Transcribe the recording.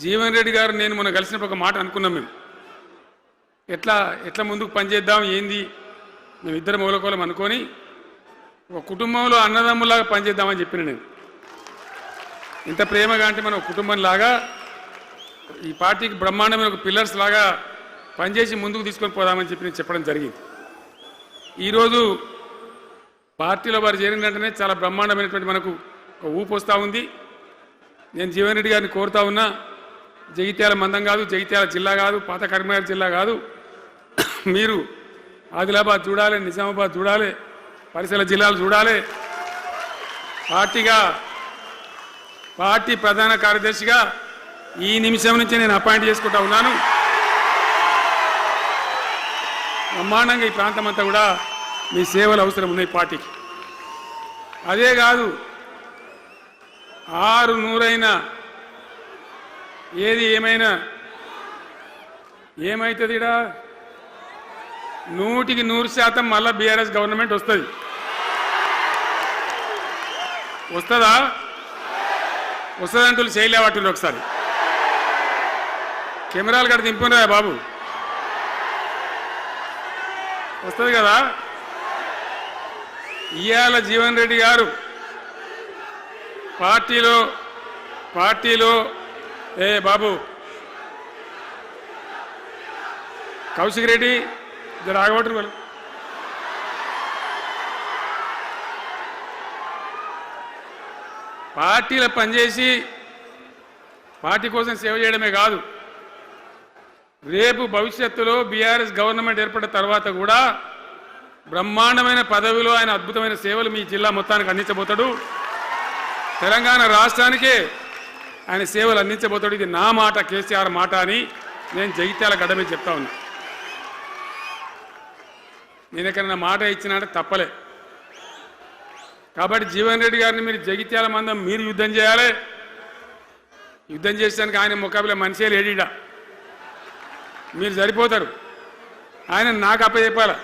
జీవన్ రెడ్డి గారు నేను మొన్న కలిసినప్పుడు ఒక మాట అనుకున్నాం మేము ఎట్లా ముందుకు పనిచేద్దాం ఏంది మేము ఇద్దరు మూలకోలం అనుకొని ఒక కుటుంబంలో అన్నదమ్ములాగా పనిచేద్దామని చెప్పిన నేను ఇంత ప్రేమగా అంటే మనం కుటుంబంలాగా ఈ పార్టీకి బ్రహ్మాండమైన ఒక పిల్లర్స్ లాగా పనిచేసి ముందుకు తీసుకొని పోదామని చెప్పి నేను చెప్పడం జరిగింది ఈరోజు పార్టీలో వారు చేరిన వెంటనే చాలా బ్రహ్మాండమైనటువంటి మనకు ఒక ఊపు వస్తూ ఉంది నేను జీవన్ రెడ్డి గారిని కోరుతా ఉన్నా జగిత్యాల మందం కాదు జగిత్యాల జిల్లా కాదు పాత కరీంనగర్ జిల్లా కాదు మీరు ఆదిలాబాద్ చూడాలి నిజామాబాద్ చూడాలి పరిసర జిల్లాలు చూడాలి పార్టీ ప్రధాన కార్యదర్శిగా ఈ నిమిషం నుంచి నేను అపాయింట్ చేసుకుంటా ఉన్నాను బ్రహ్మాండంగా ఈ ప్రాంతం అంతా కూడా మీ సేవలు అవసరం ఉన్నాయి పార్టీకి అదే కాదు 600 ఏది ఏమైనా ఏమవుతుంది ఇడా 100% మళ్ళా బీఆర్ఎస్ గవర్నమెంట్ వస్తుంది వస్తుందంటూ చేయలేవట్టు ఒకసారి కెమెరాలు కడ దింపురా బాబు వస్తుంది కదా ఇయాల జీవన్ రెడ్డి గారు పార్టీలో ఏ బాబు కౌశిక్ రెడ్డి రాగబట్టు వాళ్ళు పార్టీలో పనిచేసి పార్టీ కోసం సేవ చేయడమే కాదు రేపు భవిష్యత్తులో బీఆర్ఎస్ గవర్నమెంట్ ఏర్పడిన తర్వాత కూడా బ్రహ్మాండమైన పదవిలో ఆయన అద్భుతమైన సేవలు మీ జిల్లా మొత్తానికి అందించబోతాడు తెలంగాణ రాష్ట్రానికే ఆయన సేవలు అందించబోతాడు ఇది నా మాట కేసీఆర్ మాట అని నేను జగిత్యాల గడ్డ మీద చెప్తా ఉన్నా నేను ఎక్కడైనా మాట ఇచ్చినా తప్పలే కాబట్టి జీవన్ రెడ్డి గారిని మీరు జగిత్యాల మందం మీరు యుద్ధం చేయాలి యుద్ధం చేసేదానికి ఆయన ముఖాబిలా మనిషే లేడీడా మీరు సరిపోతారు ఆయన నాకు అప్పచెప్పాలి